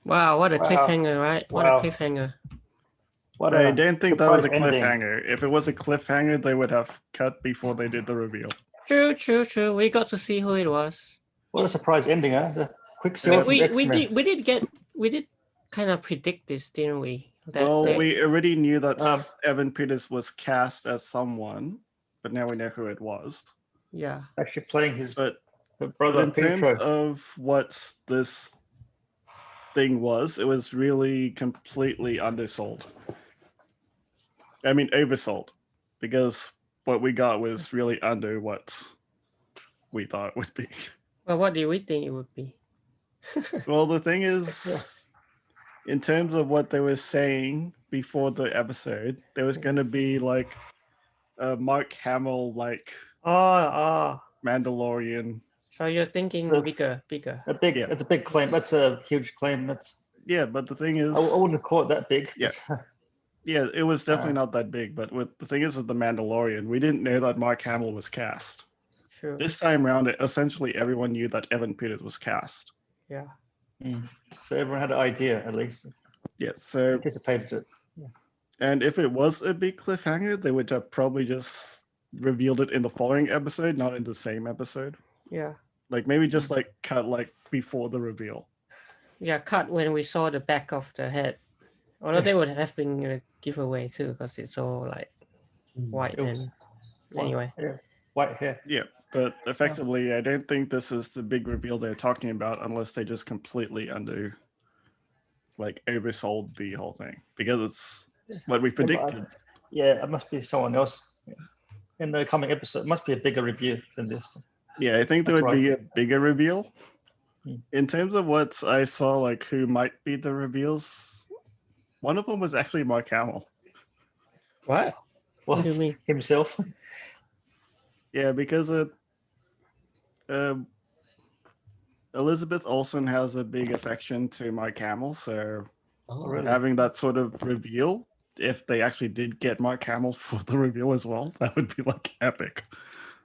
Wow, what a Wow. cliffhanger, right? What Wow. a cliffhanger. What I a don't think that was a surprise ending. cliffhanger. If it was a cliffhanger, they would have cut before they did the reveal. True. We got to see who it was. What a surprise ending, huh? The Quicksilver from We X-Men. did kind of predict this, didn't we? We already knew that Um, Evan Peters was cast as someone, but now we know who it was. Yeah. Actually playing his But brother in terms Pietro. of what this thing was, it was really completely undersold. I mean, oversold, because what we got was really under what we thought it would be. Well, what do we think it would be? Well, the thing is, in terms of what they were saying before the episode, there was going to be like a Mark Hamill like Oh. Mandalorian. So you're thinking So- bigger. Yeah. It's a big claim. That's a huge claim. Yeah, but the thing is, I wouldn't call it that big. Yeah. yeah, it was definitely not that big. But the thing is with the Mandalorian, we didn't know that Mark Hamill was cast. True. This time around, essentially everyone knew that Evan Peters was cast. Yeah. So everyone had an idea at least. Yeah, so Anticipated it. and if it was a big cliffhanger, they would have probably just revealed it in the following episode, not in the same episode. Yeah. Like maybe just like cut like before the reveal. Yeah, cut when we saw the back of the head. Although they would have been a giveaway too, because it's all like white and anyway. Yeah. White hair. Yeah, but effectively, I don't think this is the big reveal they're talking about unless they just completely oversold the whole thing, because it's what we predicted. Yeah, it must be someone else in the coming episode. It must be a bigger review than this. Yeah, I think there That's would be a bigger reveal. Hmm. In terms of what I saw, like who might be the reveals, one of them was actually Mark Hamill. What? What do you mean? Himself? Yeah, because Elizabeth Olsen has a big affection to Mark Hamill, so Really? having that sort of reveal, if they actually did get Mark Hamill for the reveal as well, that would be like epic.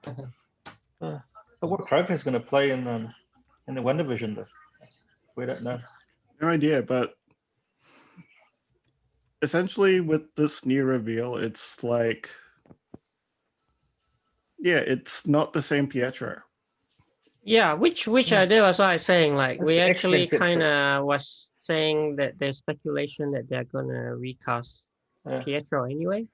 But what character is going to play in the WandaVision? Though we don't know. No idea, but essentially with this new reveal, it's like, yeah, it's not the same Pietro. Yeah, which idea was I saying? Like That's we the actually X-Men kind of was saying that there's speculation that they're gonna recast Pietro anyway.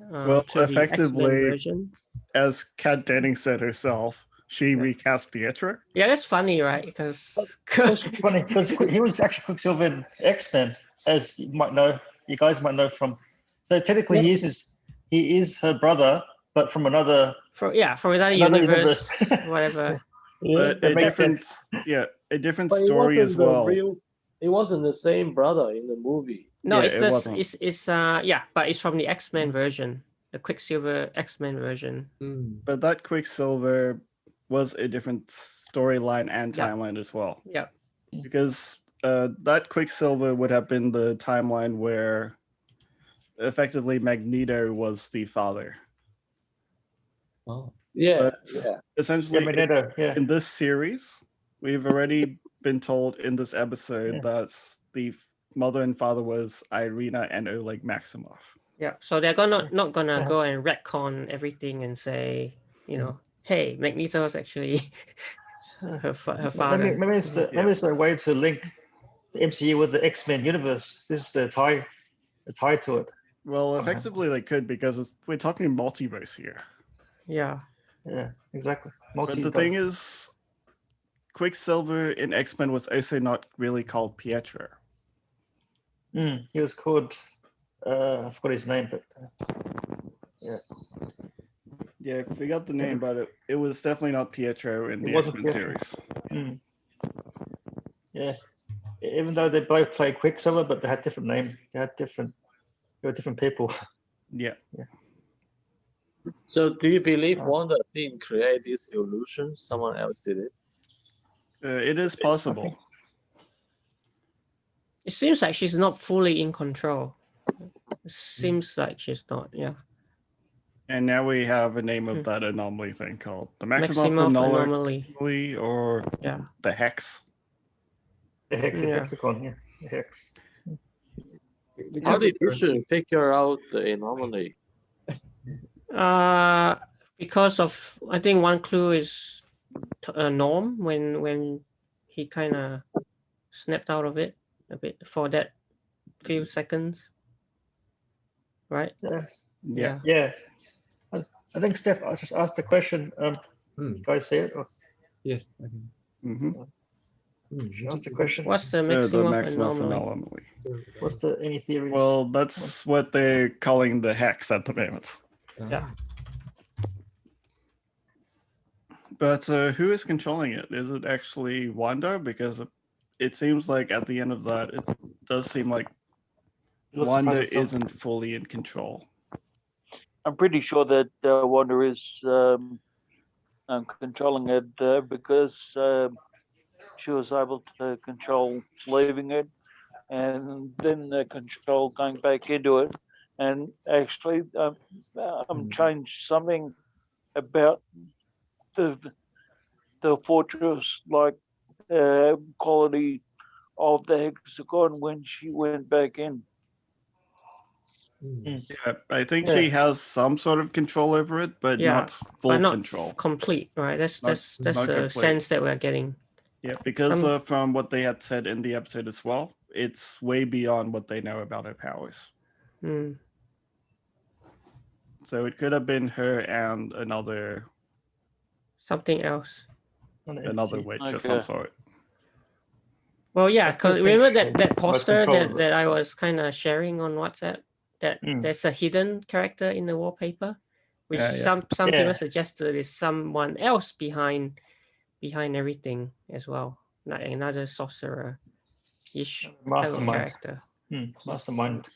Well, to the X-Men effectively, version. as Kat Denning said herself, she recast Pietro. Yeah, that's funny, right? Because It's funny because he was actually Quicksilver in X-Men, as you guys might know from. So technically, he is her brother, but from another. from another universe, whatever. But That a makes different, sense. a different But it story as wasn't well. It wasn't the same brother in the movie. No, Yeah, it's it this. wasn't. It's but it's from the X-Men version, the Quicksilver X-Men version. But that Quicksilver was a different storyline and Yeah. timeline as well. Yeah. Because that Quicksilver would have been the timeline where effectively Magneto was the father. Oh, yeah, But essentially, Magneto, in this series, we've already been told in this episode that the mother and father was Irina and Oleg Maximoff. Yeah, so they're not gonna go and retcon everything and say, hey, Magneto is actually her father. Maybe it's a way to link the MCU with the X-Men universe. This is the tie to it. Well, effectively they could, because we're talking multiverse here. Yeah. Yeah, exactly. But the thing is, Quicksilver in X-Men was also not really called Pietro. He was called, I forgot his name, but Yeah, I forgot the name, but it was definitely not Pietro in the wasn't X-Men Pietro. series. Yeah, even though they both played Quicksilver, but they had different names. They were different people. Yeah. So do you believe Wanda didn't create this illusion? Someone else did it? It is possible. It seems like she's not fully in control. It seems like she's not, yeah. And now we have a name of that anomaly thing called the Maximoff Maximoff Anomaly, or Yeah. the Hex. The hex, Yeah. hexagon, yeah, the hex. How did you figure out the anomaly? Because of, I think one clue is Norm when he kind of snapped out of it a bit for that few seconds, right? Yeah. Yeah. I think Steph, I just asked the question. You guys see it? Or Yes. I can. Mm-hmm. ask the question. What's the The Maximoff Maximoff Anomaly? Anomaly. What's the any theories? Well, that's what they're calling the hex at the moment. Yeah. But who is controlling it? Is it actually Wanda? Because it seems like at the end of that, it does seem like It looks Wanda surprising stuff. isn't fully in control. I'm pretty sure that Wanda is controlling it because she was able to control leaving it and then control going back into it. And actually, I'm changed something about the fortress like quality of the hexagon when she went back in. Yeah, I think she has some sort of control over it, but Yeah, not full but not control. complete, right? That's Not the complete. sense that we're getting. Yeah, because Some- from what they had said in the episode as well, it's way beyond what they know about her powers. Mm. So it could have been her and another Something else. witch or Okay. some sort. Well, yeah, I still because remember think that she poster has control that, of it. that I was kind of sharing on WhatsApp, that there's a hidden character in the wallpaper, which Yeah, yeah. some Yeah. people suggested is someone else behind everything as well, like another sorcerer-ish type of Mastermind. character. Mastermind.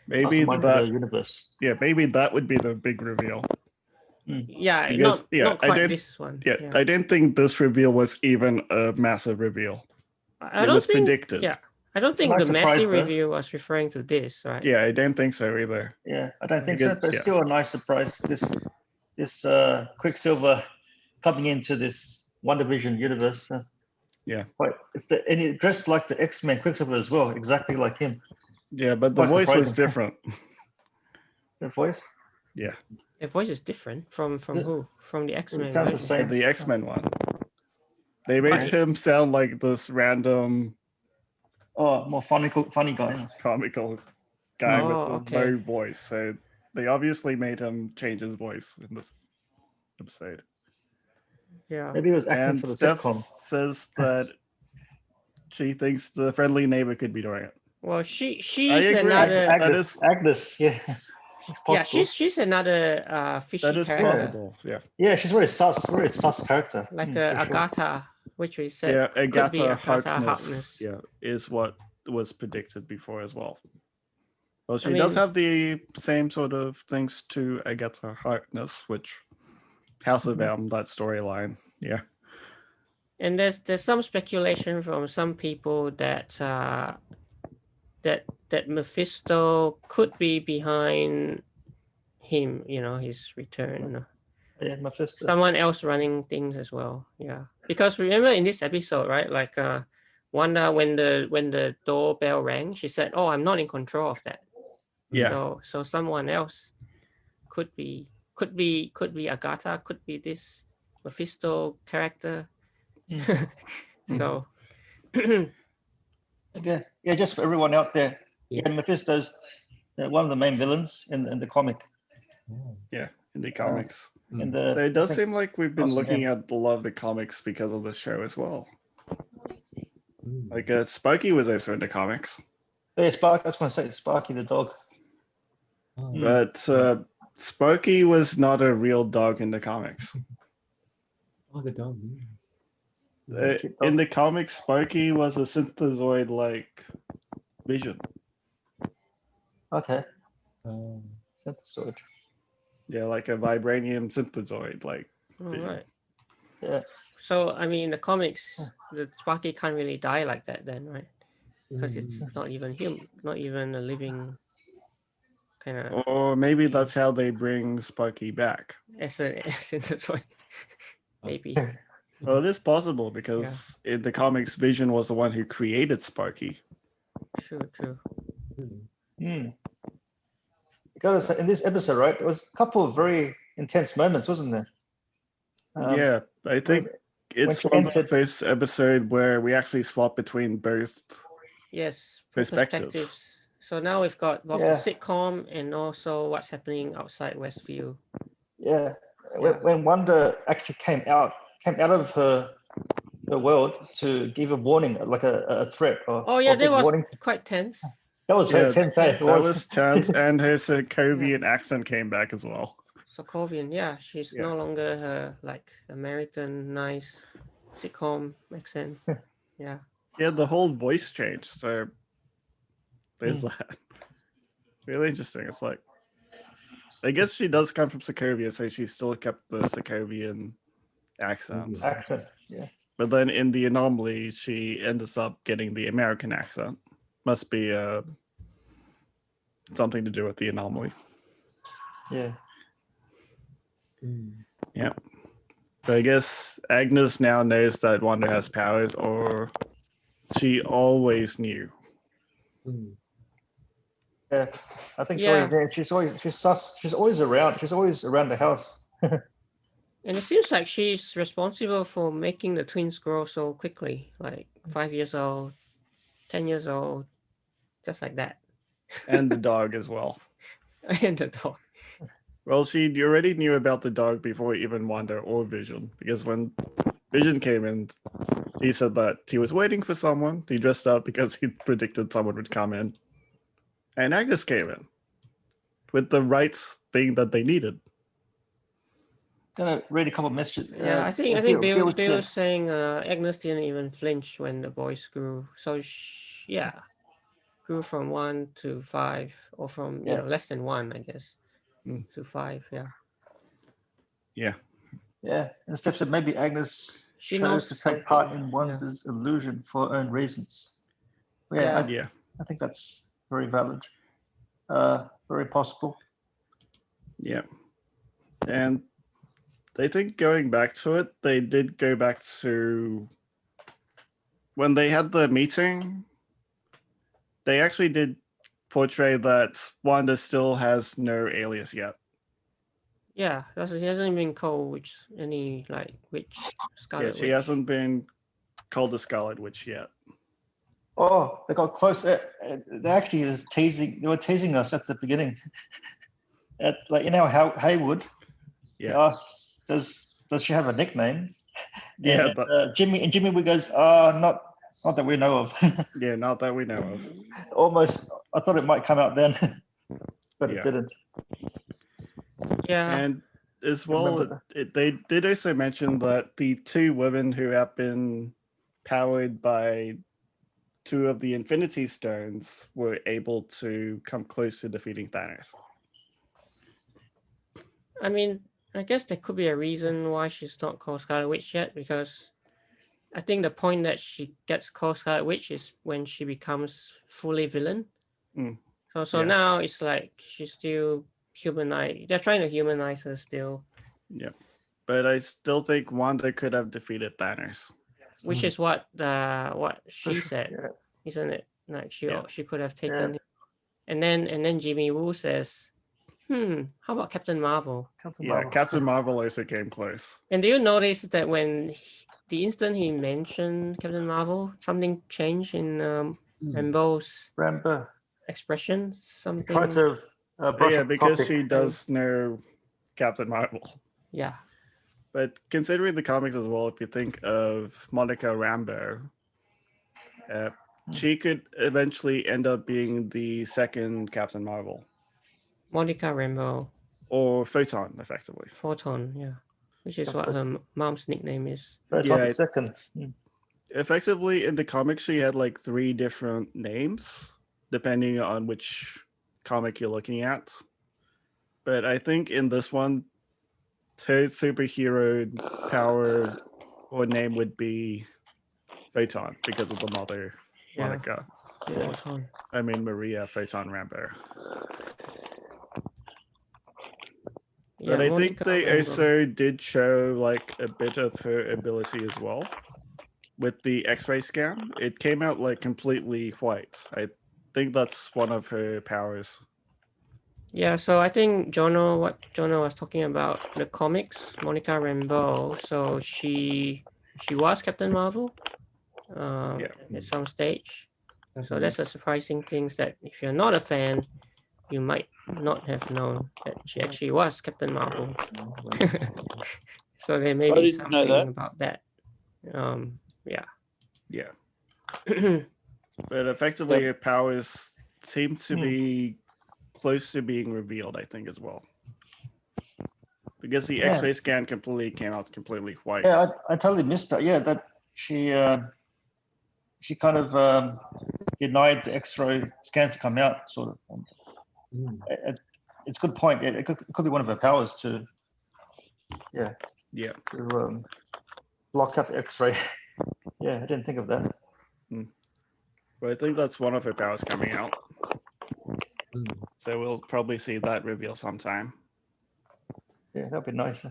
Maybe Mastermind of the universe. yeah, maybe that would be the big reveal. Yeah, Because, not I quite didn't- this one. Yeah, I didn't think this reveal was even a massive reveal. I it don't was think, predicted. Yeah, I don't It's a think nice the surprise, Messi though. review was referring to this, right? Yeah, I didn't think so either. Yeah, I don't think so, Because- but it's yeah. still a nice surprise. This Quicksilver coming into this WandaVision universe. Yeah. And he dressed like the X-Men Quicksilver as well, exactly like him. Yeah, but It's the quite voice was surprising. different. The voice. Yeah, The voice is different from who? From the X-Men. It sounds the right? same. the X-Men one. They made Right. him sound like this random Oh, more funny guy. comical guy Oh, with a okay. low voice. So they obviously made him change his voice in this episode. Yeah. Maybe he was acting And for the Steph sitcom. says that she thinks the friendly neighbor could be doing it. Well, she's agree. another. Agnes. Agnes, yeah. It's Yeah, possible. she's another fishy That is character, possible. Yeah. Yeah, she's very sus character. like for sure. Agatha, which we said Yeah, could be Agatha Agatha Harkness. Yeah, is what was predicted before as well. Well, she I does mean- have the same sort of things to Agatha Harkness, which House of M, that storyline. Yeah. And there's some speculation from some people that that Mephisto could be behind him, his return. Yeah, Mephisto. Someone else running things as well. Yeah, because remember in this episode, right? Like Wanda, when the doorbell rang, she said, "Oh, I'm not in control of that." Yeah. So someone else could be Agatha, could be this Mephisto character. So Yeah, just for everyone out there. Yeah. Yeah, Mephisto's one of the main villains in the comic. Yeah, in the comics. In the, So it does I think- seem like we've been Awesome, looking yeah. at a lot of the comics because of the show as well. Like Sparky was also in the comics, Yeah, Sparky. I was going to say Sparky the dog. but Sparky was not a real dog in the comics. Oh, the dog. In the comics, Sparky was a synthezoid-like vision. Okay, Oh. synthezoid. Yeah, like a vibranium synthezoid. Like, all right. Yeah. So I mean, in the comics, the Sparky can't really die like that, then, right? Because it's not even him, not even a living kind of or maybe that's how they bring Sparky back. as a synthezoid. Maybe. Well, it is possible because in the comics, Vision was the one who created Sparky. True, true. Hmm. Gotta say, in this episode, right, there was a couple of very intense moments, wasn't there? Yeah, I think it's she one of the entered- first episode where we actually swap between both. Yes, Perspectives. So now we've got both Yeah. the sitcom and also what's happening outside Westview. Yeah. Yeah. When Wanda actually came out of her world to give a warning, like a threat. Oh yeah, or that was warning. quite tense. That was very Yeah, tense. Eh? It That was chance, and her Sokovian accent came back as well. Sokovian, yeah, she's Yeah. no longer her like American nice sitcom accent. Yeah. Yeah, the whole voice change. So there's that. Really interesting. It's like, I guess she does come from Sokovia, so she still kept the Sokovian accent. Accent. Yeah. But then in the anomaly, she ends up getting the American accent. Must be something to do with the anomaly. Yeah. Yeah. But I guess Agnes now knows that Wanda has powers, or she always knew. Yeah. I think Yeah. she's always around. She's always around the house. And it seems like she's responsible for making the twins grow so quickly, like 5 years old, 10 years old, just like that. And the dog as well. And the dog. Well, she already knew about the dog before even Wanda or Vision, because when Vision came in, he said that he was waiting for someone. He dressed up because he predicted someone would come in. And Agnes came in with the right thing that they needed. Gonna read a couple of messages. Yeah, I think Bill was was saying Agnes didn't even flinch when the boys grew. So grew from 1 to 5, or from less than 1, I guess, to 5. Yeah. Yeah. Yeah, and Steph said maybe Agnes She chose knows to take part something, in Wanda's illusion for her own reasons. Yeah, Yeah. Yeah. I think that's very valid. Very possible. Yeah. And I think going back to it, they did go back to when they had the meeting, they actually did portray that Wanda still has no alias yet. Yeah, she hasn't been called witch, any like witch, Scarlet She Witch. hasn't been called the Scarlet Witch yet. Oh, they got close. They actually was teasing. They were teasing us at the beginning. At Haywood. They Yeah. asked, "Does she have a nickname?" Yeah, And, but Jimmy we goes, not that we know of. yeah, not that we know of. Almost, I thought it might come out then, but Yeah. it didn't. Yeah. And as well, Remember they did also mention that the 2 women who have been powered by 2 of the Infinity Stones were able to come close to defeating Thanos. I mean, I guess there could be a reason why she's not called Scarlet Witch yet, because I think the point that she gets called Scarlet Witch is when she becomes fully villain. So Yeah. now it's like she's still humanized. They're trying to humanize her still, Yeah. But I still think Wanda could have defeated Thanos. which is what she said, Yeah. isn't it? Like she Yeah. she could have taken him. And then Jimmy Woo says, how about Captain Marvel? Captain Yeah, Marvel. Captain Marvel also came close. And do you notice that when the instant he mentioned Captain Marvel, something changed in Rambeau's Rambeau. expression? Tried Something. to brush Yeah, up because topic. she does know Captain Marvel. Yeah. But considering the comics as well, if you think of Monica Rambeau, she could eventually end up being the second Captain Marvel. Monica Rambeau. Or Photon, effectively. Photon, yeah. Which is That's what what- her mom's nickname is. Right, Yeah, the second. Effectively, in the comics, she had like 3 different names, depending on which comic you're looking at. But I think in this one, her superhero power or name would be Photon because of the mother, Yeah. Monica. Photon. I mean, Maria Photon Rambeau. Yeah, But I think Monica they Rambeau. also did show like a bit of her ability as well. With the X-ray scan, it came out like completely white. I think that's one of her powers. Yeah, so I think what Jono was talking about, the comics, Monica Rambeau. So she was Captain Marvel, Yeah. at some stage. So Definitely. that's a surprising thing that if you're not a fan, you might not have known that she actually was Captain Marvel. So there may I be didn't know something that. about that. Yeah. Yeah. But effectively, her powers seem to be close to being revealed, I think, as well. Because the Yeah. X-ray scan completely came out completely white. Yeah, I totally missed that. Yeah, that she kind of denied the X-ray scans to come out, sort of. And it's a good point. It could be one of her powers to, Yeah. to block out the X-ray. Yeah, I didn't think of that. But I think that's one of her powers coming out. Mm. So we'll probably see that reveal sometime. Yeah, that'd be nice.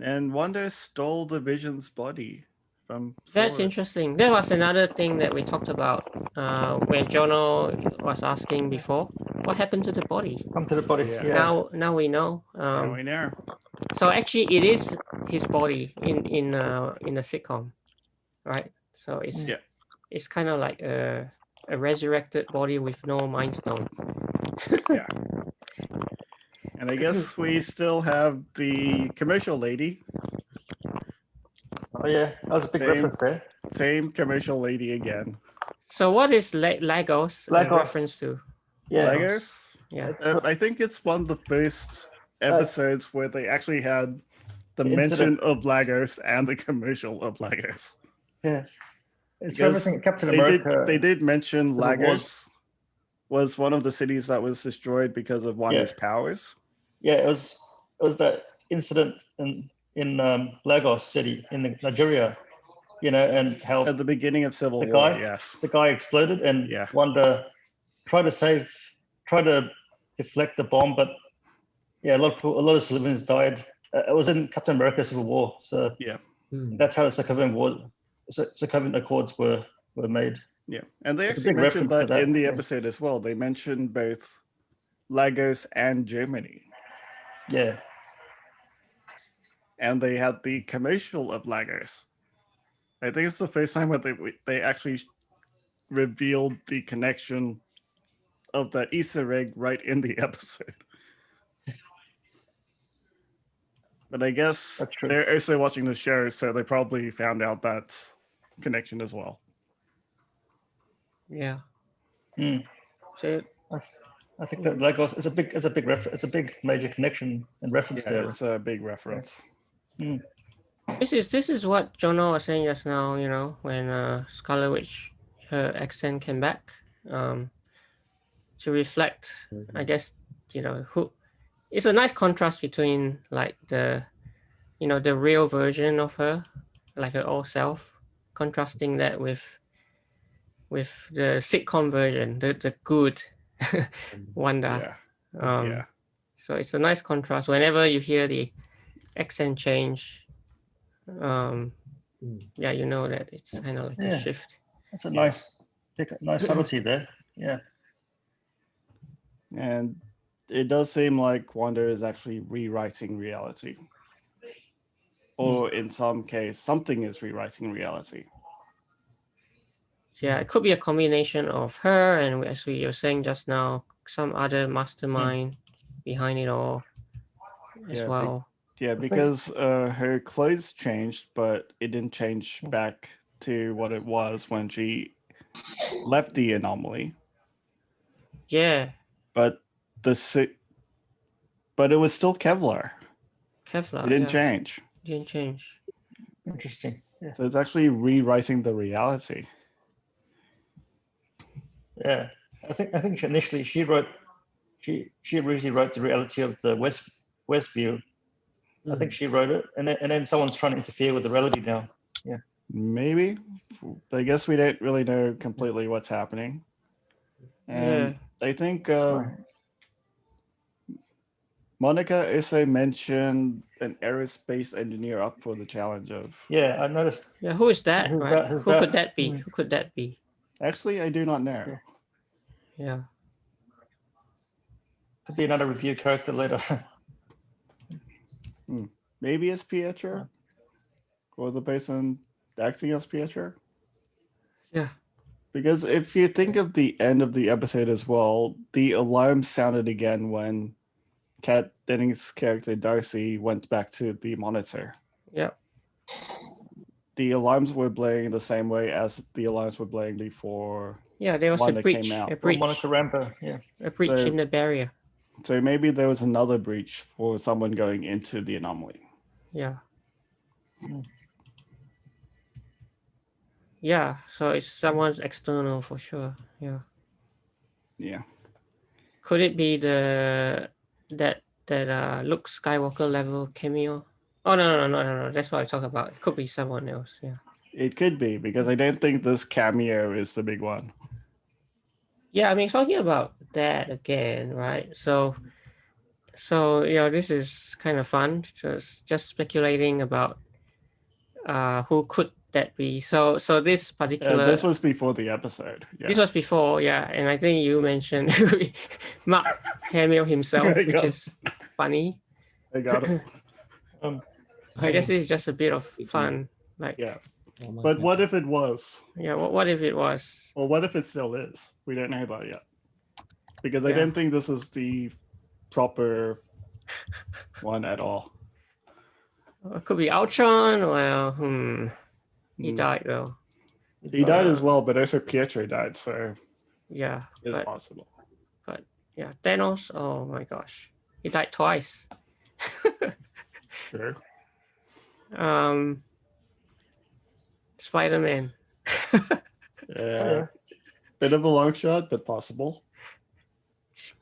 And Wanda stole the Vision's body from That's Sword. interesting. That was another thing that we talked about where Jono was asking before. What happened to the body? Come to the body. Yeah. Yeah. Now we know. Now we know. So actually, it is his body in the sitcom, right? So Yeah. it's kind of like a resurrected body with no mind stone. Yeah. And I guess we still have the commercial lady. Oh yeah, that was a big Same. reference there. Same commercial lady again. So what is Lagos a Lagos. reference to? Yeah. Lagos? Yeah. I think it's one of the first episodes where they actually had the The mention incident. of Lagos and the commercial of Lagos. Yeah. It's Because referencing Captain America. They did mention Civil Lagos was one of the cities that was destroyed because of Wanda's powers. Yeah, it was that incident in Lagos City in Nigeria, and how At the beginning of Civil the War, guy- yes. the guy exploded and Yeah. Wanda tried to deflect the bomb, but yeah, a lot of civilians died. It was in Captain America Civil War, so that's how the Sokovian Accords were made. Yeah, and they It's a actually big mentioned reference to that in the yeah. episode as well. They mentioned both Lagos and Germany. Yeah, And they had the commercial of Lagos. I think it's the first time where they actually revealed the connection of that Easter egg right in the episode. But I guess That's true. they're also watching the show, so they probably found out that connection as well. Yeah. Mm. So I think that Lagos is a big reference. It's a big major connection and reference Yeah, there. it's a big reference. Mm. this is what Jono was saying just now, when Scarlet Witch, her accent came back, to reflect, I guess, who. It's a nice contrast between like the real version of her, like her old self, contrasting that with the sitcom version, the good Wanda. Yeah. So it's a nice contrast. Whenever you hear the accent change, yeah, you know that it's kind of like a shift. That's a nice subtlety there. Yeah. And it does seem like Wanda is actually rewriting reality. Or in some case, something is rewriting reality. Yeah, it could be a combination of her and, as we were saying just now, some other mastermind behind it all as well. Because her clothes changed, but it didn't change back to what it was when she left the anomaly. Yeah. But it was still Kevlar. Kevlar. It didn't change. Didn't change. Interesting. Yeah. So it's actually rewriting the reality. Yeah. I think initially she originally wrote the reality of the Westview. I think she wrote it, and then someone's trying to interfere with the reality now. Yeah. Maybe. But I guess we don't really know completely what's happening. And I think Monica Isse mentioned an aerospace engineer up for the challenge of. Yeah, I noticed. Yeah, who is that? Who's Right? that? Who Who's could that? that be? Who could that be? Actually, I do not know. Yeah. Yeah. Could be another review character later. Maybe it's Pietro, or the person acting as Pietro. Yeah. Because if you think of the end of the episode as well, the alarm sounded again when Kat Dennings' character Darcy went back to the monitor. Yeah. The alarms were blaring the same way as the alarms were blaring before. Yeah, there was Wanda a breach. came out. A Or breach. Monica Rambeau. Yeah. A breach So- in the barrier. So maybe there was another breach for someone going into the anomaly. Yeah. Hmm. Yeah, so it's someone's external for sure. Yeah. Yeah. Could it be that Luke Skywalker level cameo? Oh no. That's what I talk about. It could be someone else. Yeah. It could be, because I don't think this cameo is the big one. Yeah, I mean, talking about that again, right? So this is kind of fun. Just speculating about who could that be. So this particular This was before the episode. Yeah. this was before, yeah, and I think you mentioned Mark Hamill himself, There you which go. is funny. I got it. I guess it's just a bit of fun. Like, Yeah. Oh my But God. what if it was? yeah, what if it was? Well, what if it still is? We don't know that yet. Because I Yeah. don't think this is the proper one at all. It could be Ultron. Well, he Hmm. died though. He died as well, but also Pietro died, so Yeah, it's but possible. yeah, Thanos. Oh my gosh, he died twice. Sure. Spider-Man. Yeah. Bit of a long shot, but possible.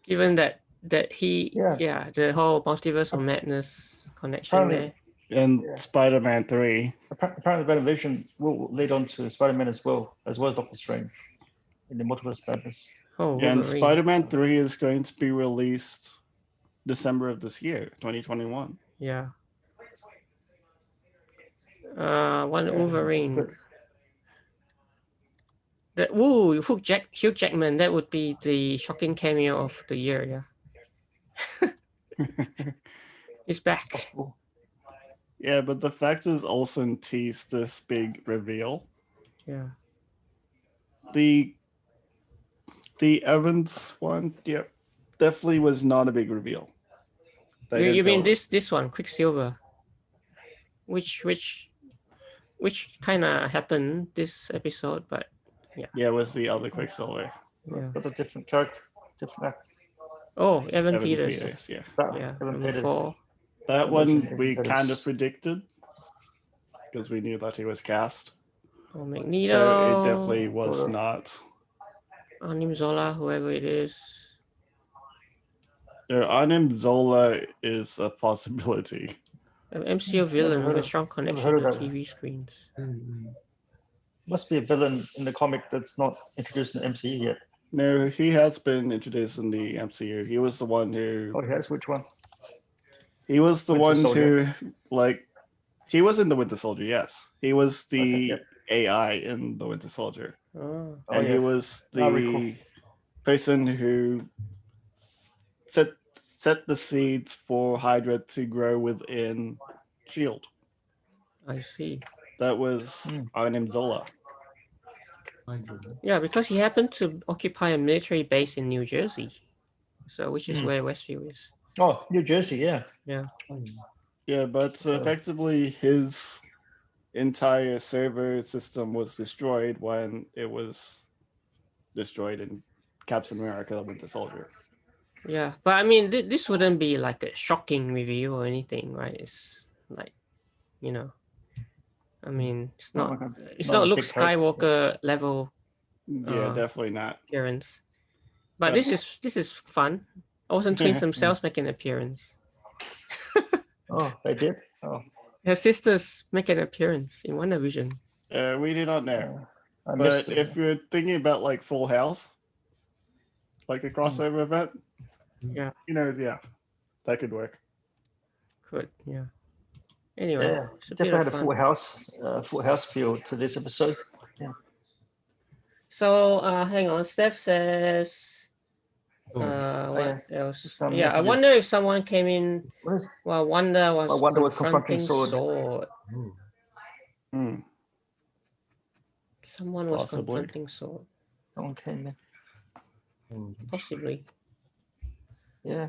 Given that he, Yeah. the whole multiverse of madness connection Apparently- there. And Yeah. Spider-Man 3. Apparently, WandaVision will lead on to Spider-Man as well as Doctor Strange in the multiverse madness. Oh, And Wolverine. Spider-Man 3 is going to be released December of this year, 2021. Yeah. One Yeah, that's Wolverine. good. Hugh Jackman. That would be the shocking cameo of the year. Yeah, he's back. Yeah, but the fact is Olsen teased this big reveal. Yeah. The Evans one, yeah, definitely was not a big reveal. They You didn't mean go- this one, Quicksilver, which kind of happened this episode, but Yeah, it was the other Quicksilver. yeah. Got a different character, different act. Oh, Evan Evan Peters. Peters, yeah. Yeah, Evan number Peters. 4. That I one mentioned we Evan kind of Peters. predicted because we knew that he was cast. Oh, So Magneto. it definitely was Or- not. Anim Zola, whoever it is. Arnim Zola is a possibility. An MCU villain with heard a of- strong never connection heard to of that. TV screens. Mm. Must be a villain in the comic that's not introduced in the MCU yet. No, he has been introduced in the MCU. He was the one who. Oh, yes, which one? He was the Winter one Soldier. who, like, he was in the Winter Soldier. Yes, he was the Okay, yep. AI in the Winter Soldier, Oh, Oh, and he yeah. was Now the recall. person who set the seeds for Hydra to grow within Shield. I see. That was Hmm. Arnim Zola. My goodness. Yeah, because he happened to occupy a military base in New Jersey, so which is Hmm. where Westview is. Oh, New Jersey, yeah. Oh, Yeah, but effectively his entire server system was destroyed when it was destroyed in Captain America: The Winter Soldier. Yeah, but I mean, this wouldn't be like a shocking review or anything, right? It's like, I mean, it's Not not, like a- it's not not a Luke big character. Skywalker level Yeah, definitely not. appearance. But Yeah. this is fun. Olsen twins themselves make an appearance. Oh, they did? Oh, Her sisters make an appearance in WandaVision. We do not know. I missed But it. if you're thinking about like Full House, like a crossover event, Yeah. yeah, that could work. Could, yeah. Anyway, Yeah, it's a bit definitely of had fun. a full house feel to this episode. Yeah. So hang on, Steph says Oh, what yeah. else? Some Yeah, I messages. wonder if someone came in What is while Wanda was Wanda was confronting confronting Sword. oh. Hmm. Someone was Possibly. confronting Sword. someone came in? Oh. Possibly. Yeah.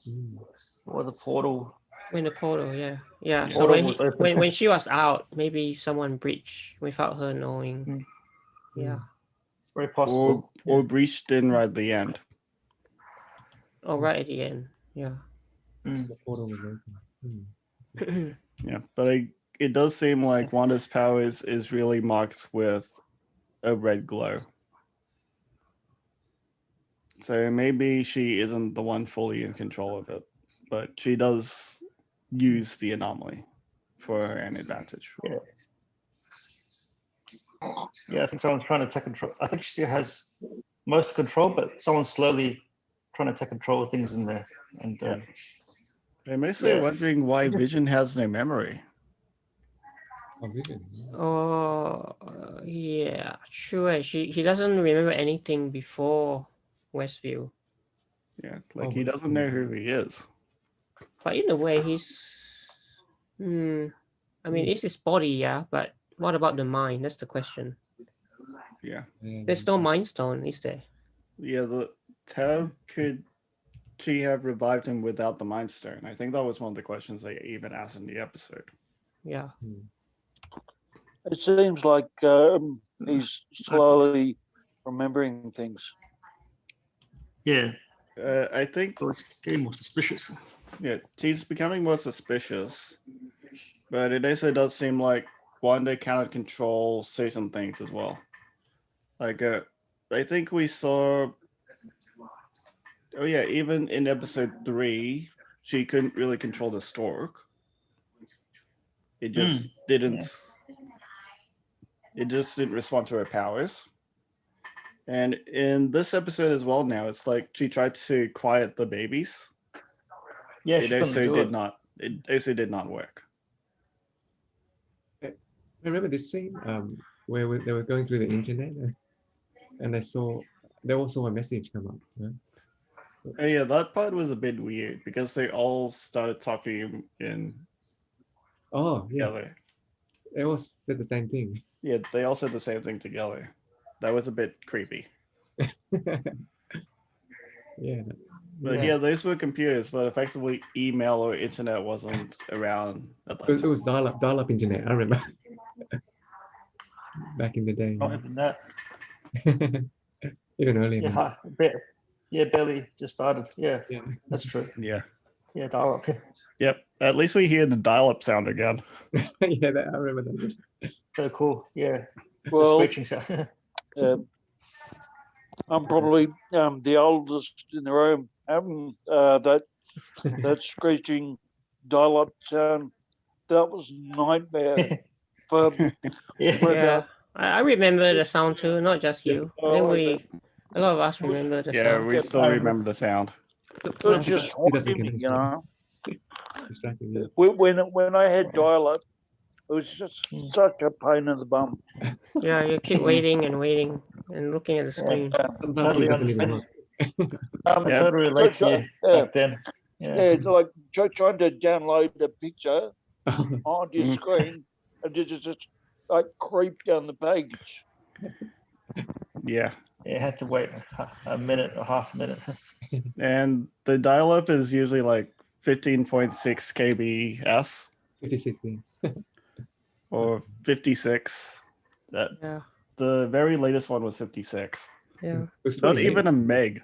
Mm. Or the portal. In the portal, yeah. Yeah. So Portal when was open. when she was out, maybe someone breached without her knowing. Mm. Yeah. It's very possible. Or breached in right at the end. Oh, right at the end. Yeah. Mm. The portal was open. Mm. Yeah, but it does seem like Wanda's powers is really marked with a red glow. So maybe she isn't the one fully in control of it, but she does use the anomaly for an advantage. Yeah. Yeah, I think someone's trying to take control. I think she still has most control, but someone's slowly trying to take control of things in there. And Yeah. I'm mostly wondering why Vision has no memory. Oh, Vision. Oh, yeah, sure. He doesn't remember anything before Westview, Yeah, like Oh, he doesn't know who he is. but in a way, I mean, it's his body, yeah. But what about the mind? That's the question. Yeah. There's no Mind Stone, is there? Yeah, how could she have revived him without the Mind Stone? I think that was one of the questions they even asked in the episode. Yeah. It seems like he's slowly remembering things. yeah, I think it was getting more suspicious. yeah, she's becoming more suspicious, but it also does seem like Wanda cannot control certain things as well. Like, I think we saw. Oh yeah, even in episode 3, she couldn't really control the stork. It just didn't. It just didn't respond to her powers. And in this episode as well, now it's like she tried to quiet the babies. Yeah, It also did not. It also did not work. I remember this scene where they were going through the internet and they all saw a message come up. Yeah? Oh yeah, that part was a bit weird because they all started talking in Oh, yeah. together. They all said the same thing. Yeah, they all said the same thing together. That was a bit creepy. Yeah. But yeah, those were computers, but effectively email or internet wasn't around at that It time. was dial-up internet, I remember. Back in the day. Not even that. Even earlier. Yeah, barely just started. Yeah, Yeah. that's true. Yeah. Yeah, dial up. Yep. At least we hear the dial-up sound again. Yeah, I remember that. So cool. Yeah. Well, The screeching sound. I'm probably the oldest in the room. Having that screeching dial-up sound, that was a nightmare. Yeah. I remember the sound too, not just you. I think a lot of us remember the Yeah, sound. we still remember the sound. It was just horrific, you know. Distracting, yeah. When I had dial-up, it was just such a pain in the bum. Yeah, you keep waiting and waiting and looking at the screen. Sometimes it doesn't even work. I totally relate to you back then. Yeah, it's like trying to download the picture onto your screen and just like creep down the page. Yeah. You had to wait a minute or half a minute. And the dial-up is usually like 15.6 kbs 56, yeah. or 56. Yeah. The very latest one was 56. Yeah. It was Not 28. even a meg.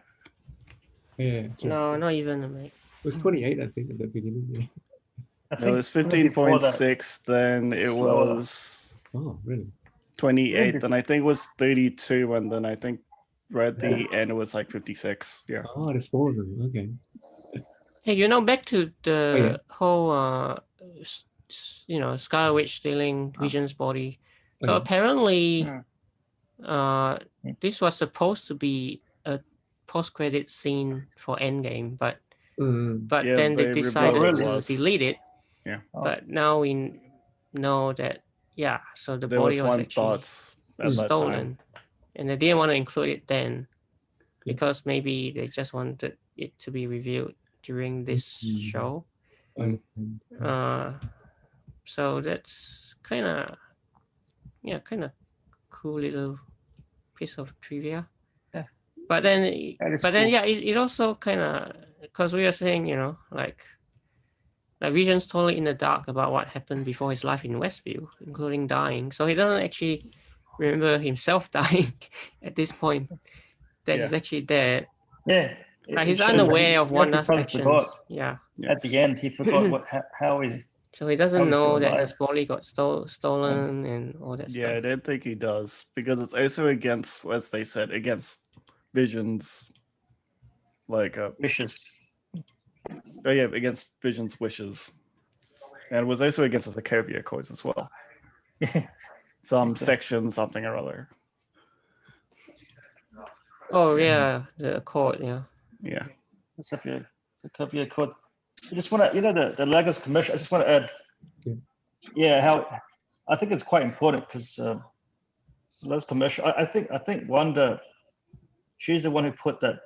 Yeah, true. No, not even a mate. It was 28, I think, at the beginning. Yeah. It was 15.6, then it was Oh, really? 28, then I think it was 32, and then I think right at the end it was like 56. Yeah. Oh, there's 4 of them. Okay. Hey, back to the whole, Scarlet Witch stealing Vision's body. So apparently, this was supposed to be a post-credit scene for Endgame, but but Yeah, then they they decided revealed to it was. delete it. Yeah. But now we know that, so the There body was was one actually thought at that time. stolen, and they didn't want to include it then because maybe they just wanted it to be revealed during this show. So that's kind of cool little piece of trivia. Yeah. But then cool. it also kind of, because we were saying, like Vision's totally in the dark about what happened before his life in Westview, including dying. So he doesn't actually remember himself dying at this point. That he's actually dead. Yeah. Like he's unaware of Wanda's actions. Forgot. Yeah. At the end, he forgot how he. So he doesn't know that his alive. body got stolen and all that stuff. Yeah, I don't think he does because it's also against, as they said, against Vision's wishes. Oh yeah, against Vision's wishes, and it was also against the Sokovia Accords as well. Some section, something or other. Oh yeah, the Accord. Yeah. Yeah. Sokovia Accord. I just want to, the Lagos commercial. I just want to add. Yeah, how I think it's quite important because Lagos commercial. I think Wanda, she's the one who put that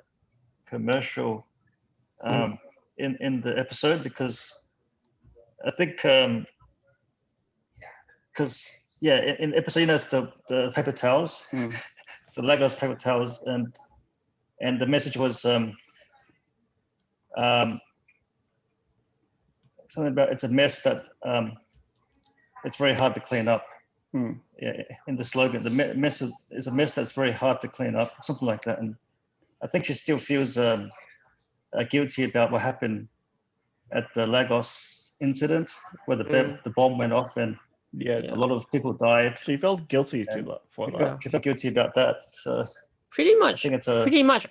commercial in the episode because I think because in episode it's the paper towels, the Lagos paper towels, and the message was something about it's a mess that it's very hard to clean up. Yeah, in the slogan, the mess is a mess that's very hard to clean up, something like that. And I think she still feels guilty about what happened at the Lagos incident where the bomb went off and a lot of people died. She felt guilty for that. She felt guilty about that. So pretty much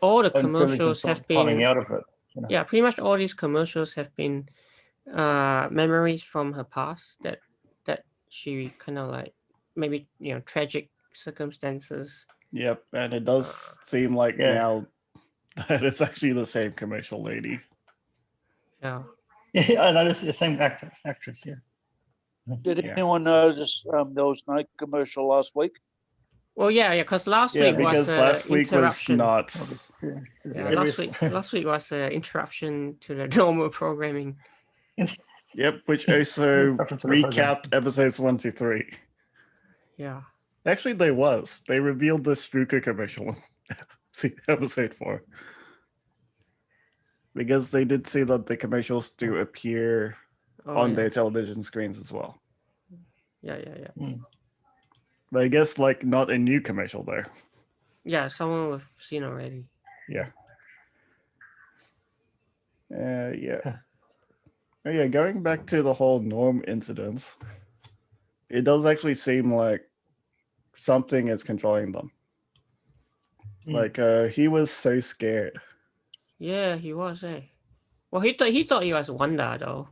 all the commercials have been coming out of it. Yeah, pretty much all these commercials have been memories from her past that she kind of like maybe tragic circumstances. Yep, and it does seem like now that it's actually the same commercial lady. Yeah. Yeah, I noticed the same actress. Yeah. Did anyone notice there was no commercial last week? Well, because last week was last week interruption. Was not. Last week was an interruption to the normal programming. Yep, which also recapped episodes 1 to 3. Yeah. Actually, they revealed the Strucker commercial in episode 4. Because they did see that the commercials do appear on their television screens as well. Yeah. But I guess not a new commercial there. Yeah, someone we've seen already. Yeah. Yeah. Oh, yeah, going back to the whole Norm incident, it does actually seem like something is controlling them. He was so scared. Yeah, he was, Well, he thought he was Wanda, though.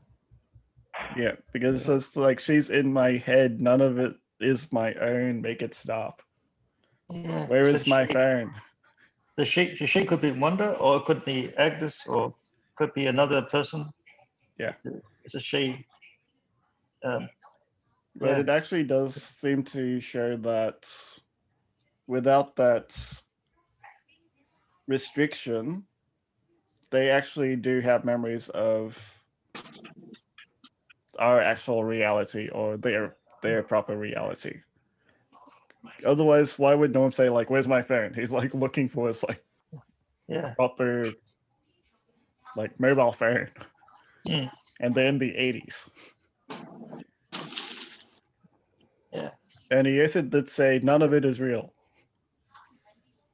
Yeah, because it's like, she's in my head, none of it is my own, make it stop. Yeah. Where is my phone? The she could be Wanda, or it could be Agnes, or could be another person. Yeah. It's a she. But it actually does seem to show that without that restriction, they actually do have memories of our actual reality or their proper reality. Otherwise, why would Norm say where's my phone? He's looking for his proper mobile phone. And then the 80s. Yeah. And he also did say none of it is real.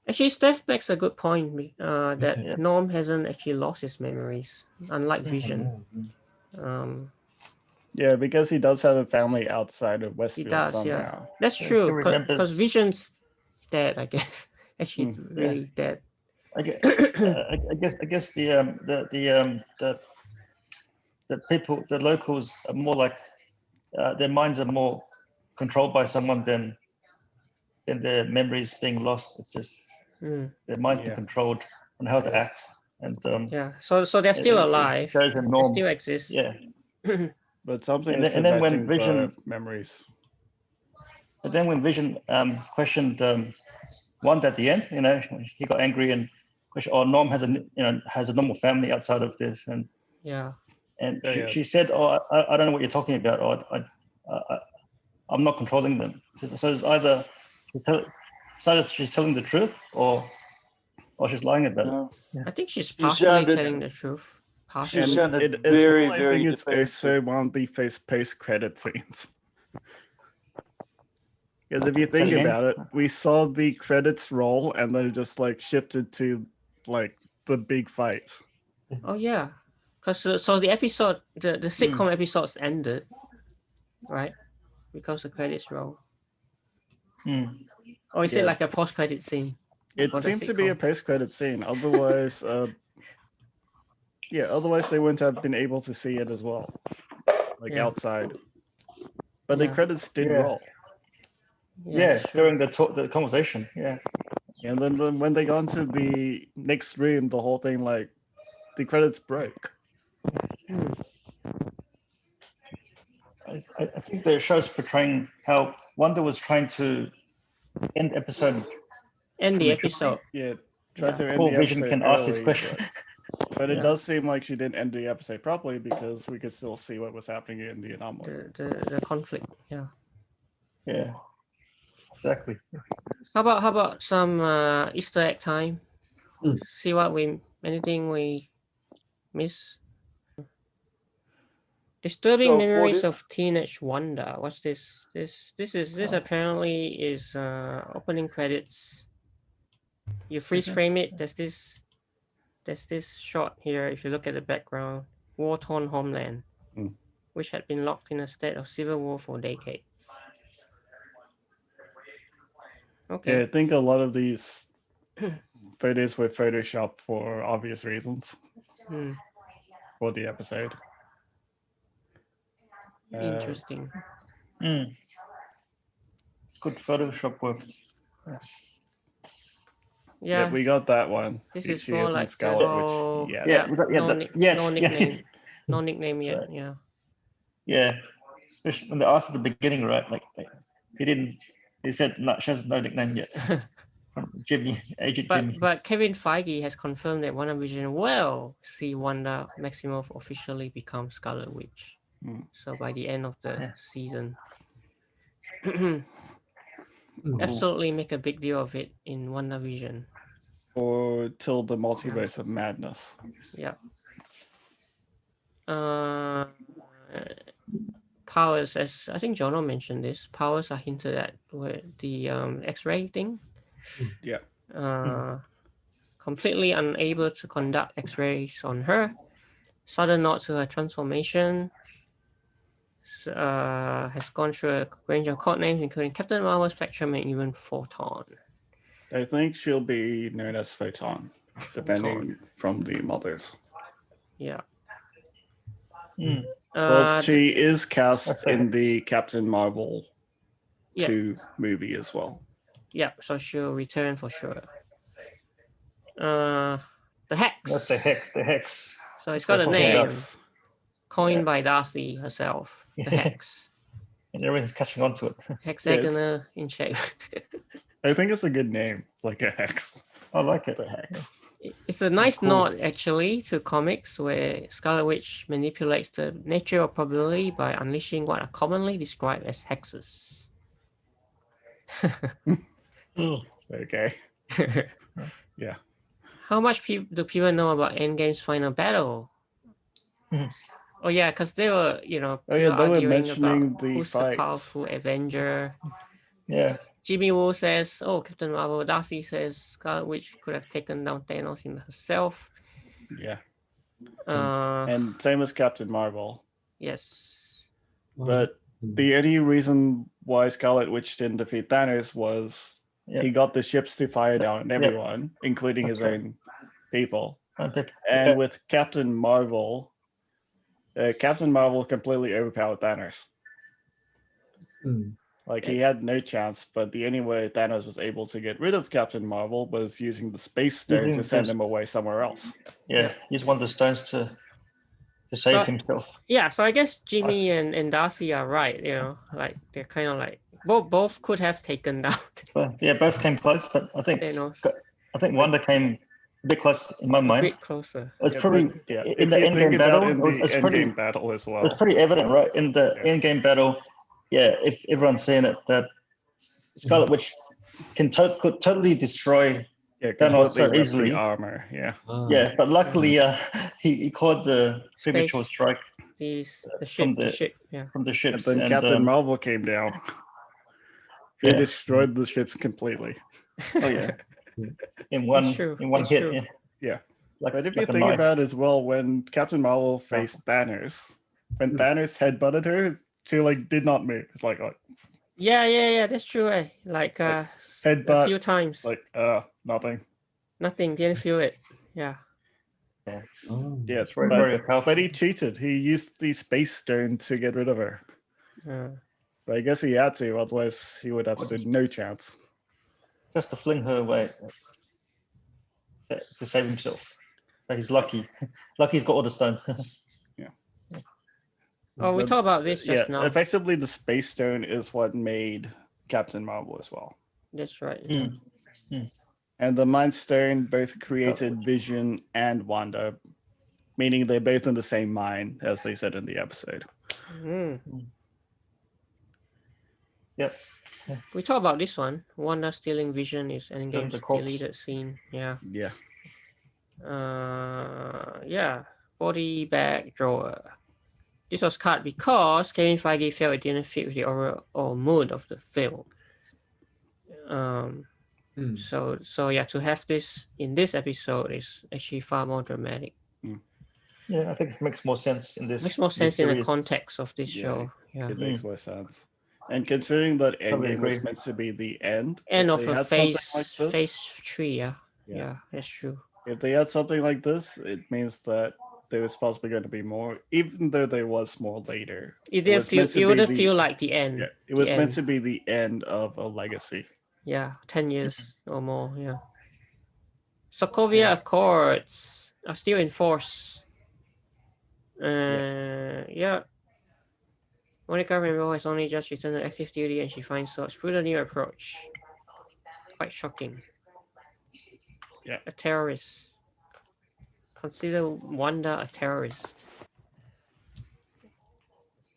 Actually, Steph makes a good point that Norm hasn't actually lost his memories, unlike Vision. Yeah, because he does have a family outside of Westview. He does, somehow. That's true, because Vision's dead, I guess. Actually, really dead. I guess the people, the locals are more like their minds are more controlled by someone than their memories being lost. It's just their minds are controlled on how to act. And yeah, so they're still alive. shows a They Norm. still exist. Yeah. But something And is then when preventing Vision- the memories. But then when Vision questioned Wanda at the end, he got angry and questioned, "Oh, Norm has a normal family outside of this," and Yeah. she said, "Oh, I don't know what you're talking about. Or I'm not controlling them." So it's either she's telling the truth or she's lying about it. I think she's She partially sounded- telling the truth. She Partially. And sounded it as very, well, I very think it's also defensive. one of the post-credit scenes. Because if you think again? about it, we saw the credits roll and then it just like shifted to like the big fight. Oh yeah, because so the episode, the sitcom episodes ended, right? Because the credits roll. Or is it Yeah. like a post-credit scene? It for the seems to be a sitcom? post-credit scene. Otherwise, otherwise they wouldn't have been able to see it as well, like Yeah. outside. But the Yeah. credits did Yeah. roll. Yeah, that's true. during the conversation. Yeah. And then when they got into the next room, the whole thing, like, the credits broke. Hmm. I think the show's portraying how Wanda was trying to end the episode End the prematurely. episode. Yeah, try to end Before the Vision episode can ask this early, question. but it Yeah. does seem like she didn't end the episode properly because we could still see what was happening in the anomaly. The conflict. Yeah. Yeah. Exactly. How about some Easter egg time? Hmm. See anything we miss. Disturbing So, memories 40 of teenage Wanda. What's this? This apparently is opening credits. You freeze frame it. There's this shot here. If you look at the background, war-torn homeland, which had been locked in a state of civil war for decades. Okay. Yeah, I think a lot of these photos were photoshopped for obvious reasons Hmm. for the episode. Interesting. It's good Photoshop work. Yeah. We got that one. This She is more in like Scarlet, which Yeah, we got no nickname. Yeah. No nickname yet. So- Yeah. Yeah. Especially when they asked at the beginning, right? Like he said no, she has no nickname yet. From Jimmy, Agent Jimmy. But Kevin Feige has confirmed that WandaVision will see Wanda Maximoff officially become Scarlet Witch. So by the end of the season. Absolutely make a big deal of it in WandaVision. or till the multiverse of madness. Yeah. Powers, as I think Jono mentioned this, powers are hinted at with the X-ray thing. Yeah. Completely unable to conduct X-rays on her. Sudden nod to her transformation. Has gone through a range of code names, including Captain Marvel, Spectrum, and even Photon. I think she'll be known as Photon, depending from the mothers. Yeah. Well, she is cast in the Captain Marvel 2 movie as well. Yeah, so she'll return for sure. The Hex. That's the Hex. So it's got a Talking name about- coined by Darcy herself. The Hex. And everything's catching on to it. Hexagonal in shape. I think it's a good name, like a hex. I like it. The hex. It's a nice Cool. nod actually to comics where Scarlet Witch manipulates the nature of probability by unleashing what are commonly described as hexes. Okay. Yeah. How much do people know about Endgame's final battle? Oh yeah, because they were, they were arguing mentioning about the who's fight. the powerful Avenger. Yeah. Jimmy Woo says, "Oh, Captain Marvel." Darcy says, "Scarlet Witch could have taken down Thanos in herself." Yeah. Uh, And same as Captain Marvel. yes. But the only reason why Scarlet Witch didn't defeat Thanos was he got the ships to fire down on everyone, including his own people. And with Captain Marvel completely overpowered Thanos. Like he had no chance, but the only way Thanos was able to get rid of Captain Marvel was using the Space Stone to send him away somewhere else. Yeah, use one of the stones to save himself. Yeah, so I guess Jimmy and Darcy are right. You know, like they're kind of like both could have taken down. But yeah, both came close, but I think Wanda came a bit close in my mind. A bit closer. It was probably in the Endgame battle. It was battle as well. It was pretty evident, right? In the Endgame battle, if everyone's seeing it, that Scarlet Witch could totally destroy Thanos so easily. The armor, yeah. But luckily, he caught the premature strike. The ship, from the ships. And then Captain Marvel came down. He destroyed the ships completely. Oh yeah, in one hit. Yeah. But if you think about it as well, when Captain Marvel faced Thanos, when Thanos headbutted her, she like did not move. It's like yeah, that's true. Like headbutt a few times. Like nothing. Nothing. Didn't feel it. Yeah. Yeah. Yeah, it's very powerful. But he cheated. He used the Space Stone to get rid of her. But I guess he had to, otherwise he would have stood no chance. Just to fling her away to save himself. So he's lucky. Lucky he's got all the stones. Yeah. Oh, we talked about this just now. Effectively, the Space Stone is what made Captain Marvel as well. That's right. And the Mind Stone both created Vision and Wanda, meaning they're both in the same mind, as they said in the episode. Yep. We talked about this one. Wanda stealing Vision is Endgame's deleted scene. Yeah. Yeah. Body bag drawer. This was cut because Kevin Feige felt it didn't fit with the overall mood of the film. So to have this in this episode is actually far more dramatic. Yeah, I think it makes more sense in this. Makes more sense in the context of this show. Yeah, it makes more sense. And considering that Endgame was meant to be the end of a phase 3, yeah, that's true. If they had something like this, it means that there was possibly going to be more, even though there was more later. It wouldn't feel like the end. Yeah, it was meant to be the end of a legacy. Yeah, 10 years or more. Yeah. Sokovia Accords are still in force. Monica Rambeau has only just returned to active duty and she finds such through the new approach. Quite shocking. Yeah. A terrorist. Consider Wanda a terrorist.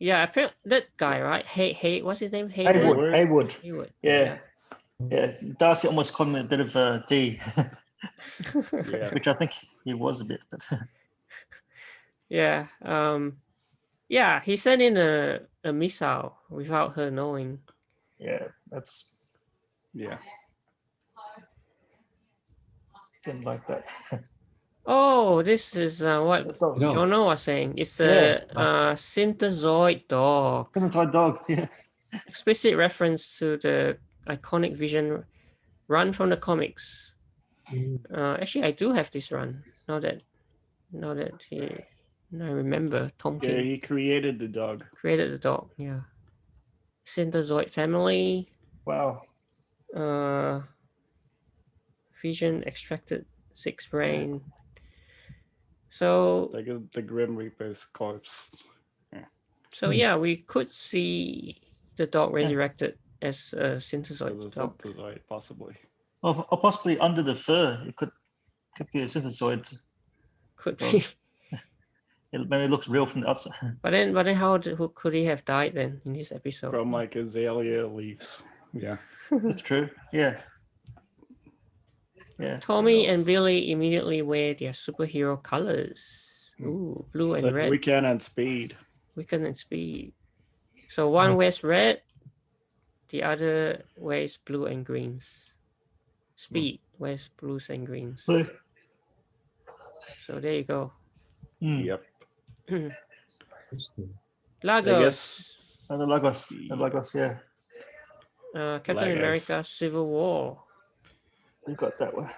Yeah, apparently that guy, right? What's his name? Haywood. Yeah. Darcy almost called him a bit of a D. Which I think he was a bit. He sent in a missile without her knowing. Yeah, that's. Yeah. Didn't like that. Oh, this is what Jono was saying. It's a synthezoid dog. Synthezoid dog, yeah. Explicit reference to the iconic Vision run from the comics. Actually, I do have this run. Now that I remember Tom King. Yeah, he created the dog. Yeah. Synthezoid family. Wow. Vision extracted 6 brain. So like the Grim Reaper's corpse. Yeah. So we could see the dog resurrected as a synthezoid dog. Synthezoid, possibly. Or possibly under the fur, it could be a synthezoid. Could be. Maybe it looks real from the outside. But then how could he have died then in this episode? From like azalea leaves. Yeah. That's true. Yeah. Tommy and Billy immediately wear their superhero colors. Ooh, blue and red. Weekend and Speed. So one wears red, the other wears blue and greens. Speed wears blues and greens. So there you go. Yep. Lagos. The Lagos, yeah. Captain America Civil War. You got that one.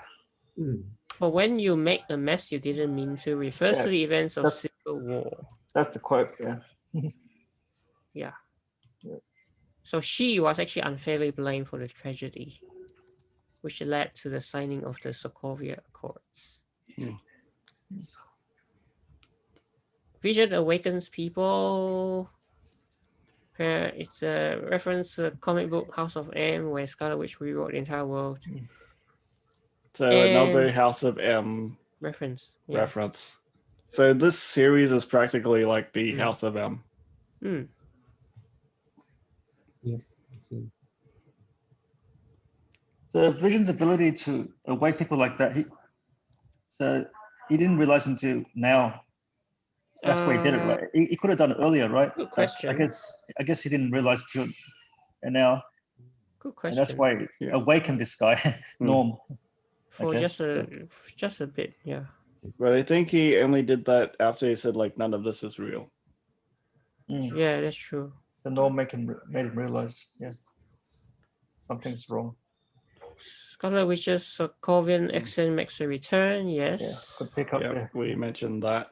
For when you make a mess you didn't mean to refers to the events of Civil War. That's the quote, yeah. So she was actually unfairly blamed for the tragedy, which led to the signing of the Sokovia Accords. Vision awakens people. It's a reference to the comic book House of M, where Scarlet Witch rewrote the entire world. So another House of M reference. So this series is practically like the House of M. Yeah, I see. So Vision's ability to awake people like that, he didn't realize until now. That's why he did it, right? He could have done it earlier, right? Good question. I guess he didn't realize till now. Good question. And that's why he awakened this guy, Norm. For just a bit, yeah. But I think he only did that after he said like none of this is real. Yeah, that's true. The Norm made him realize, something's wrong. Scarlet Witch's Sokovian accent makes a return, yes. Yeah, could pick up. Yeah. We mentioned that.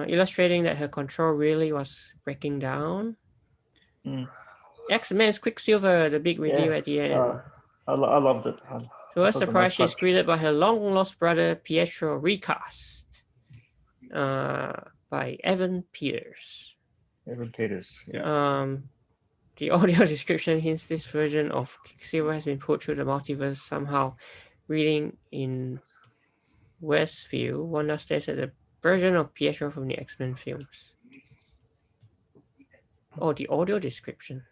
Illustrating that her control really was breaking down. X-Men's Quicksilver, the big reveal at the end. I loved it. To her surprise, she's greeted by her long-lost brother Pietro, recast by Evan Peters. The audio description hints this version of Quicksilver has been put through the multiverse somehow. Reading in Westview, Wanda states at the version of Pietro from the X-Men films. Oh, the audio description.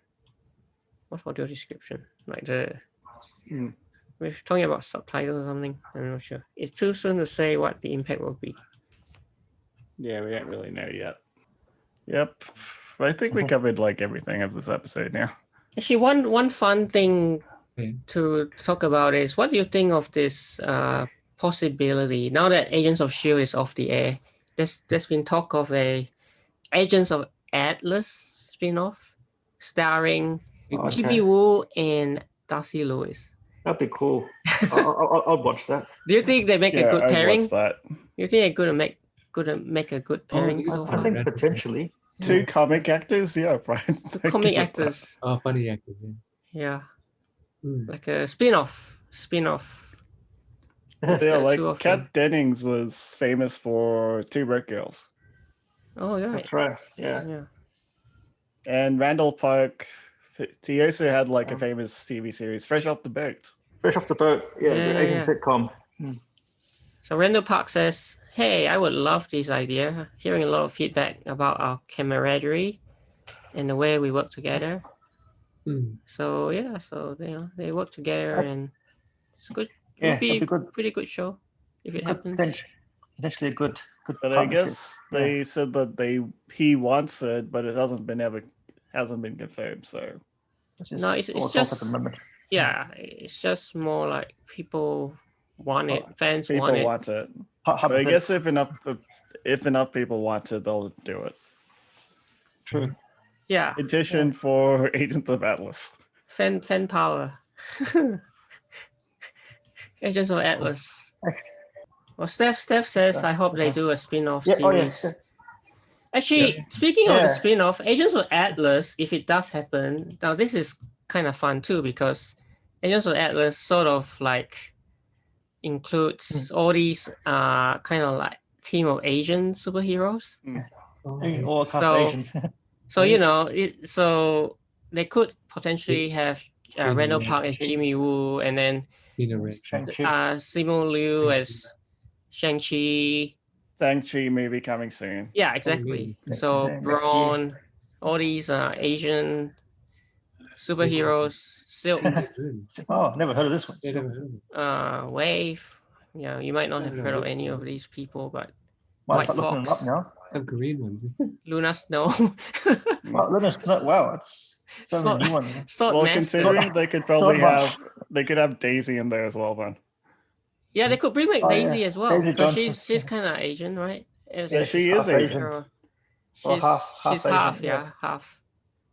What's audio description? Like we're talking about subtitles or something. I'm not sure. It's too soon to say what the impact will be. Yeah, we don't really know yet. Yep. I think we covered like everything of this episode now. Actually, one fun thing to talk about is, what do you think of this possibility now that Agents of S.H.I.E.L.D. is off the air? There's been talk of a Agents of Atlas spinoff starring Jimmy Woo and Darcy Lewis. That'd be cool. I'll watch that. Do you think they make a good pairing? Watch that. You think they're gonna make a good pairing? I think potentially. Two comic actors, Brian. Comic actors. Oh, funny actors, yeah. Like a spin-off. Yeah, like Kat Dennings was famous for Two Broke Girls. Oh, yeah. That's right. Yeah. And Randall Park, he also had like a famous TV series, Fresh Off the Boat. The Asian sitcom. So Randall Park says, hey, I would love this idea. Hearing a lot of feedback about our camaraderie and the way we work together. So they work together and it's good. It would be a pretty good show if it happens. Potentially a good. But I guess they said that he wants it, but it hasn't been confirmed. So it's just it's just more like people want it, fans want it. People want it. But I guess if enough people want it, they'll do it. True. Yeah. Petition for Agents of Atlas. Fan power. Agents of Atlas. Well, Steph says, I hope they do a spin-off series. Actually, speaking of the spin-off, Agents of Atlas, if it does happen, now this is kind of fun too, because Agents of Atlas sort of like includes all these kind of like team of Asian superheroes. So so they could potentially have Randall Park as Jimmy Woo, and then Simu Liu as Shang-Chi. Shang-Chi maybe coming soon. Yeah, exactly. So Braun, all these Asian superheroes. Silk. Never heard of this one. Wave. Yeah, you might not have heard of any of these people, but White Fox. Some Korean ones. Luna Snow. Luna Snow. Wow, that's so many new ones. Considering they could have Daisy in there as well then. Yeah, they could bring back Daisy as well. Because she's kind of Asian, right? She is Asian. She's half, half.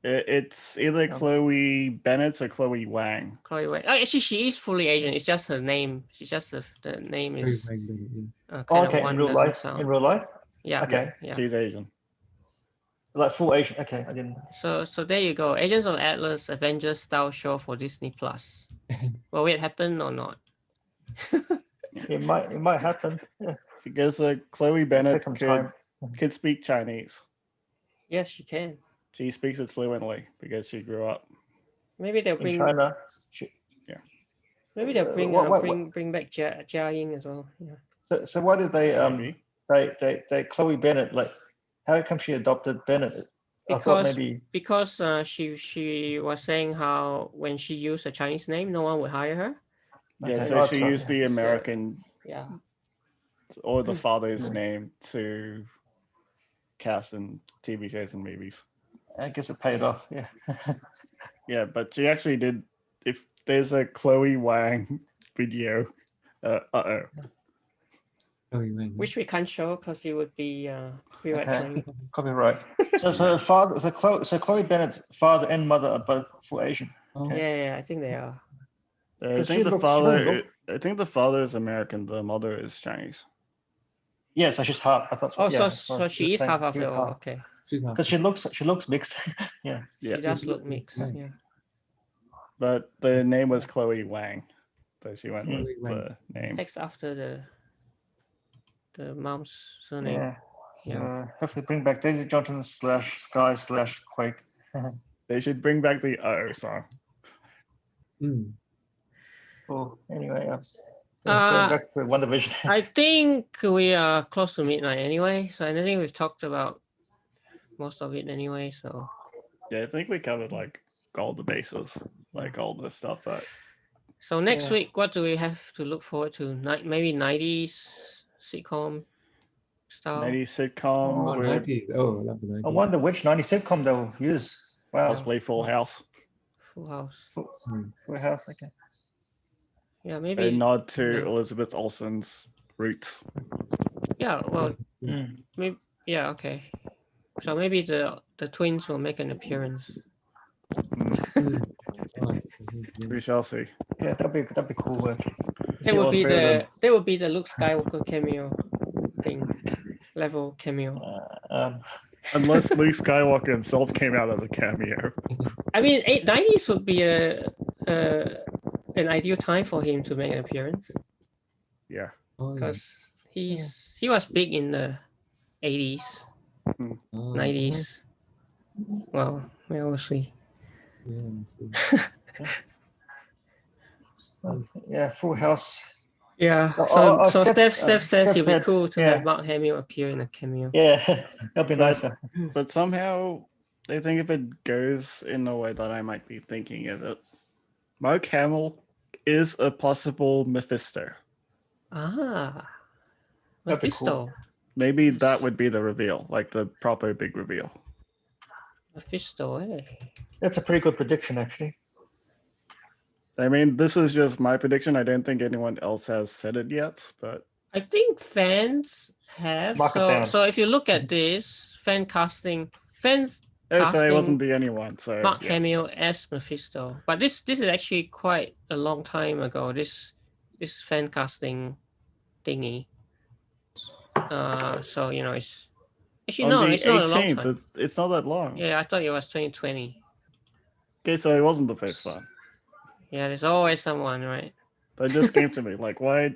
It's either Chloe Bennett or Chloe Wang. Chloe Wang. Actually, she is fully Asian. It's just her name. She's just the name is. In real life. Yeah. Okay. Yeah. She's Asian. Like full Asian. Okay, I didn't. So there you go. Agents of Atlas Avengers style show for Disney Plus. Will it happen or not? It might happen. Yeah. Because Chloe Bennett some time. could speak Chinese. Yes, she can. She speaks it fluently because she grew up Maybe they'll In bring. China. Maybe they'll bring bring back Jia Ying as well. Yeah. So why did they maybe. they Chloe Bennett, like, how come she adopted Bennett? I thought maybe because she was saying how when she used a Chinese name, no one would hire her. Yeah, Okay, so she used the American Yeah. or the father's name to cast in TV shows and movies. I guess it paid off. Yeah. Yeah, but she actually did. If there's a Chloe Wang video, Which we can't show because it would be copyright Okay. claim. Copyright. So Chloe Bennett's father and mother are both full Asian. Okay. Yeah, I think they are. I think the father. I think the father is American. The mother is Chinese. Yeah, so she's half. I thought. Oh, yeah, so she is half of it. Oh, okay. Because she looks mixed. Yeah. She does look mixed. Yeah. But the name was Chloe Wang, so she went with the name. Text after the mom's surname. Yeah. So hopefully bring back Daisy Johnson /Sky /Quake. They should bring back the song. Cool. Anyway, going back to WandaVision. I think we are close to midnight anyway, so I think we've talked about most of it anyway. So yeah, I think we covered like all the bases, like all the stuff that. So next week, what do we have to look forward to? Maybe 90s sitcom style. 90s sitcom. Oh, 90s. Oh, I love the 90s. I wonder which 90s sitcom they'll use. Wow. Possibly Full House. Full House. Full House. Okay. Yeah, maybe. A nod to Elizabeth Olsen's roots. Yeah, well, maybe. Yeah, okay. So maybe the twins will make an appearance. We shall see. Yeah, that'd be cool work. There will be the Luke Skywalker cameo level cameo. Unless Luke Skywalker himself came out as a cameo. I mean, 90s would be an ideal time for him to make an appearance. Yeah. Because he was big in the 80s, 90s. Well, we'll see. Yeah, Full House. Yeah. So Steph says it'd be cool to have Mark Hamill appear in a cameo. Yeah, that'd be nicer. But somehow, I think if it goes in a way that I might be thinking of it, Mark Hamill is a possible Mephisto. Mephisto. Cool. Maybe that would be the reveal, like the proper big reveal. Mephisto, eh? That's a pretty good prediction, actually. I mean, this is just my prediction. I don't think anyone else has said it yet, but I think fans have. So if you look at this fan casting, so I wasn't the only one. So Mark Hamill as Mephisto, but this is actually quite a long time ago. This fan casting thingy. So it's actually it's not a long time. It's not that long. Yeah, I thought it was 2020. Okay, so it wasn't the first one. Yeah, there's always someone, right? That just came to me. Like, why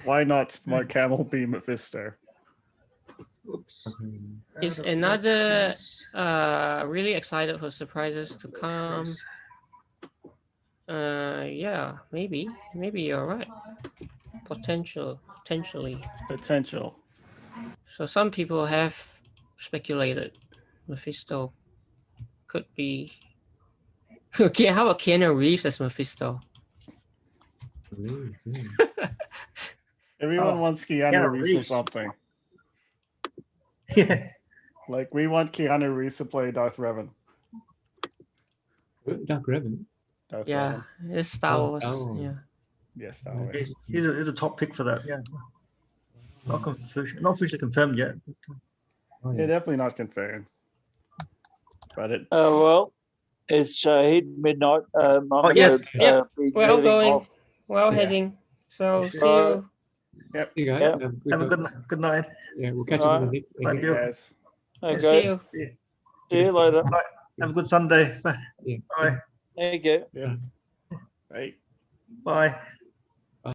not Mark Hamill be Mephisto? Is another really excited for surprises to come. Yeah, maybe you're right. Potentially. So some people have speculated Mephisto could be. Okay, how about Keanu Reeves as Mephisto? Everyone wants Keanu Reeves or something. Yeah. Like, we want Keanu Reeves to play Darth Revan. Darth Revan? Revan. It's Star Wars. Yeah. Yes, Star Wars. He's a top pick for that. Yeah. Not officially confirmed yet. Yeah, definitely not confirmed. But it's it's midnight. Yes. We're all going. We're all heading. So see you. Yep. You guys. Have a good night. Yeah, we'll catch you in the next. Thank you. Guys. See Okay. you. See you later. Bye. Have a good Sunday. Yeah. Bye. Thank you. Yeah. Right. Bye.